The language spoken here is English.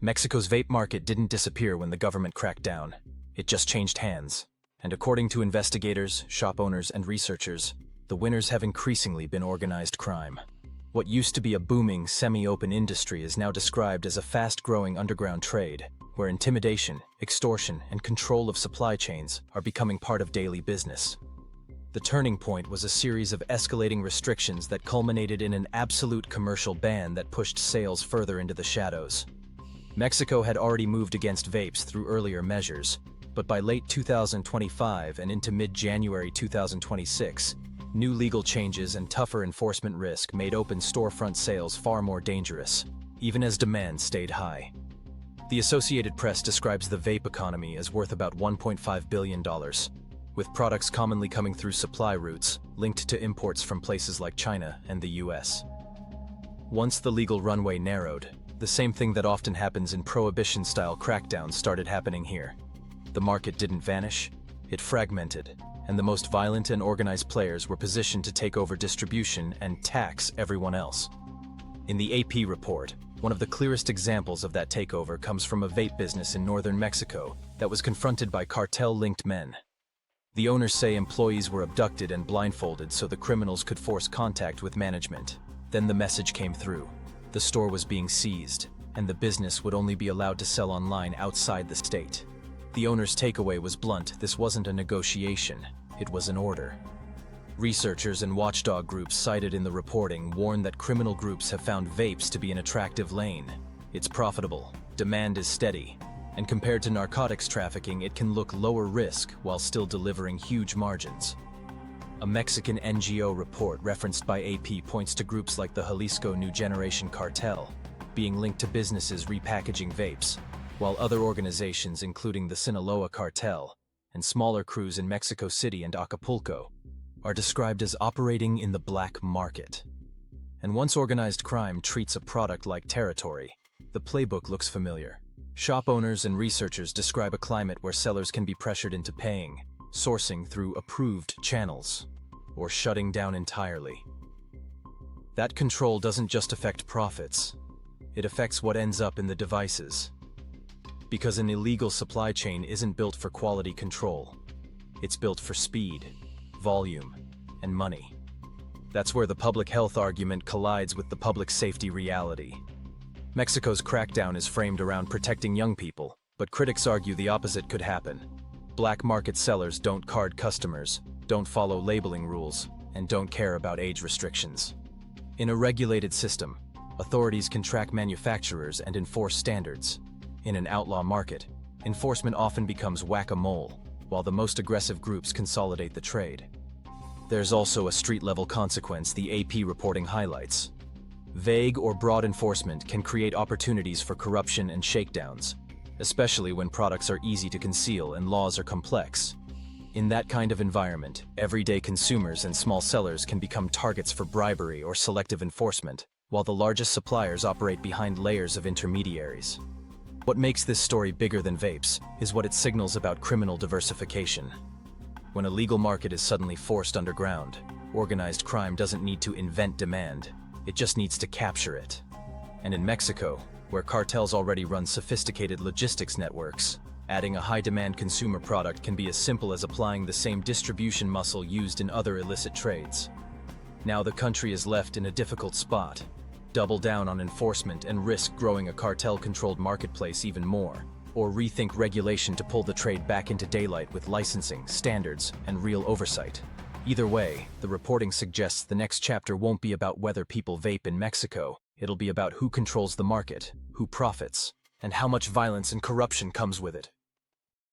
Mexico's vape market didn't disappear when the government cracked down. It just changed hands. And according to investigators, shop owners, and researchers, the winners have increasingly been organized crime. What used to be a booming, semi-open industry is now described as a fast-growing underground trade, where intimidation, extortion, and control of supply chains are becoming part of daily business. The turning point was a series of escalating restrictions that culminated in an absolute commercial ban that pushed sales further into the shadows. Mexico had already moved against vapes through earlier measures, but by late 2025 and into mid-January 2026, new legal changes and tougher enforcement risk made open storefront sales far more dangerous, even as demand stayed high. The Associated Press describes the vape economy as worth about $1.5 billion, with products commonly coming through supply routes linked to imports from places like China and the US. Once the legal runway narrowed, the same thing that often happens in prohibition-style crackdowns started happening here. The market didn't vanish, it fragmented, and the most violent and organized players were positioned to take over distribution and tax everyone else. In the AP report, one of the clearest examples of that takeover comes from a vape business in northern Mexico that was confronted by cartel-linked men. The owners say employees were abducted and blindfolded so the criminals could force contact with management. Then the message came through. The store was being seized, and the business would only be allowed to sell online outside the state. The owner's takeaway was blunt: this wasn't a negotiation, it was an order. Researchers and watchdog groups cited in the reporting warn that criminal groups have found vapes to be an attractive lane. It's profitable, demand is steady, and compared to narcotics trafficking, it can look lower risk while still delivering huge margins. A Mexican NGO report referenced by AP points to groups like the Jalisco New Generation Cartel being linked to businesses repackaging vapes, while other organizations including the Sinaloa Cartel and smaller crews in Mexico City and Acapulco are described as operating in the black market. And once organized crime treats a product like territory, the playbook looks familiar. Shop owners and researchers describe a climate where sellers can be pressured into paying, sourcing through approved channels, or shutting down entirely. That control doesn't just affect profits, it affects what ends up in the devices. Because an illegal supply chain isn't built for quality control, it's built for speed, volume, and money. That's where the public health argument collides with the public safety reality. Mexico's crackdown is framed around protecting young people, but critics argue the opposite could happen. Black market sellers don't card customers, don't follow labeling rules, and don't care about age restrictions. In a regulated system, authorities can track manufacturers and enforce standards. In an outlaw market, enforcement often becomes whack-a-mole, while the most aggressive groups consolidate the trade. There's also a street-level consequence the AP reporting highlights. Vague or broad enforcement can create opportunities for corruption and shakedowns, especially when products are easy to conceal and laws are complex. In that kind of environment, everyday consumers and small sellers can become targets for bribery or selective enforcement, while the largest suppliers operate behind layers of intermediaries. What makes this story bigger than vapes is what it signals about criminal diversification. When a legal market is suddenly forced underground, organized crime doesn't need to invent demand, it just needs to capture it. And in Mexico, where cartels already run sophisticated logistics networks, adding a high-demand consumer product can be as simple as applying the same distribution muscle used in other illicit trades. Now the country is left in a difficult spot. Double down on enforcement and risk growing a cartel-controlled marketplace even more, or rethink regulation to pull the trade back into daylight with licensing, standards, and real oversight. Either way, the reporting suggests the next chapter won't be about whether people vape in Mexico. It'll be about who controls the market, who profits, and how much violence and corruption comes with it.